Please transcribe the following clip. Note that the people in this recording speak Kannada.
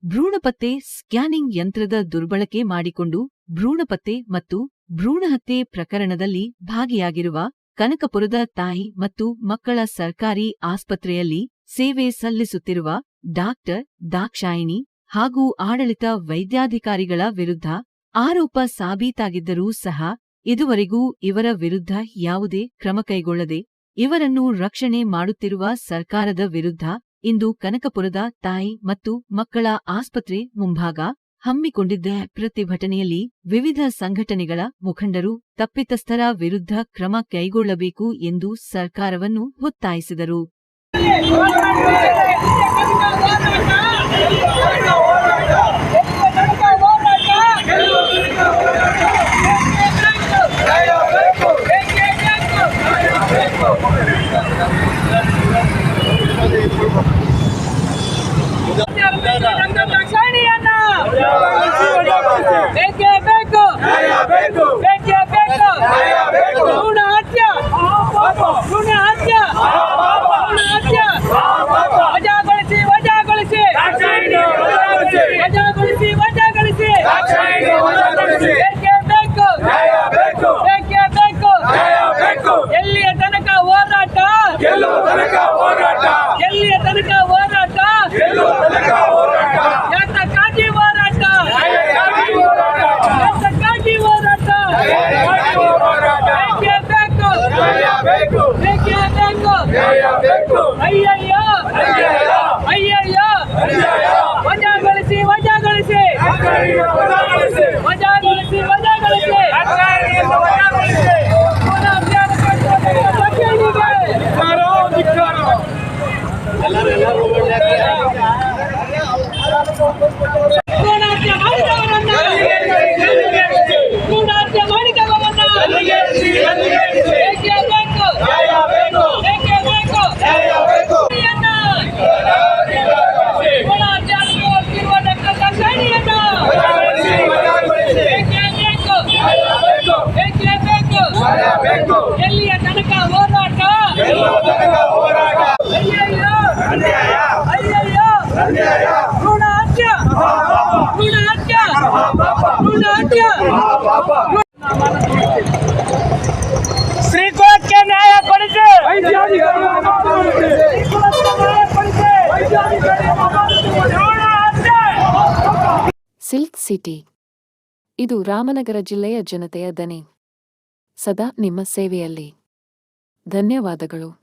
ಭ್ರೂಣಪತ್ತೆ ಸ್ಕ್ಯಾನಿಂಗ್ ಯಂತ್ರದ ದುರ್ಬಳಕೆ ಮಾಡಿಕೊಂಡು ಭ್ರೂಣಪತ್ತೆ ಮತ್ತು ಭ್ರೂಣಹತ್ಯೆ ಪ್ರಕರಣದಲ್ಲಿ ಭಾಗಿಯಾಗಿರುವ ಕನಕಪುರದ ತಾಯಿ ಮತ್ತು ಮಕ್ಕಳ ಸರ್ಕಾರಿ ಆಸ್ಪತ್ರೆಯಲ್ಲಿ ಸೇವೆ ಸಲ್ಲಿಸುತ್ತಿರುವ ಡಾಕ್ಟರ್ ದಾಕ್ಷಾಯಿಣಿ ಹಾಗೂ ಆಡಳಿತ ವೈದ್ಯಾಧಿಕಾರಿಗಳ ವಿರುದ್ಧ ಆರೋಪ ಸಾಬೀತಾಗಿದ್ದರೂ ಸಹ ಇದುವರೆಗೂ ಇವರ ವಿರುದ್ಧ ಯಾವುದೇ ಕ್ರಮ ಕೈಗೊಳ್ಳದೆ ಇವರನ್ನು ರಕ್ಷಣೆ ಮಾಡುತ್ತಿರುವ ಸರ್ಕಾರದ ವಿರುದ್ಧ ಇಂದು ಕನಕಪುರದ ತಾಯಿ ಮತ್ತು ಮಕ್ಕಳ ಆಸ್ಪತ್ರೆ ಮುಂಭಾಗ ಹಮ್ಮಿಕೊಂಡಿದ್ದ ಪ್ರತಿಭಟನೆಯಲ್ಲಿ ವಿವಿಧ ಸಂಘಟನೆಗಳ ಮುಖಂಡರು ತಪ್ಪಿತಸ್ಥರ ವಿರುದ್ಧ ಕ್ರಮ ಕೈಗೊಳ್ಳಬೇಕು ಎಂದು ಸರ್ಕಾರವನ್ನು ಒತ್ತಾಯಿಸಿದರು. ಶ್ರೀಕೋಟ್ಗೆ ನ್ಯಾಯ ಕೊಡಿಸಿ. ಸಿಲ್ಕ್ ಸಿಟಿ, ಇದು ರಾಮನಗರ ಜಿಲ್ಲೆಯ ಜನತೆಯ ದನಿ. ಸದಾ ನಿಮ್ಮ ಸೇವೆಯಲ್ಲಿ. ಧನ್ಯವಾದಗಳು.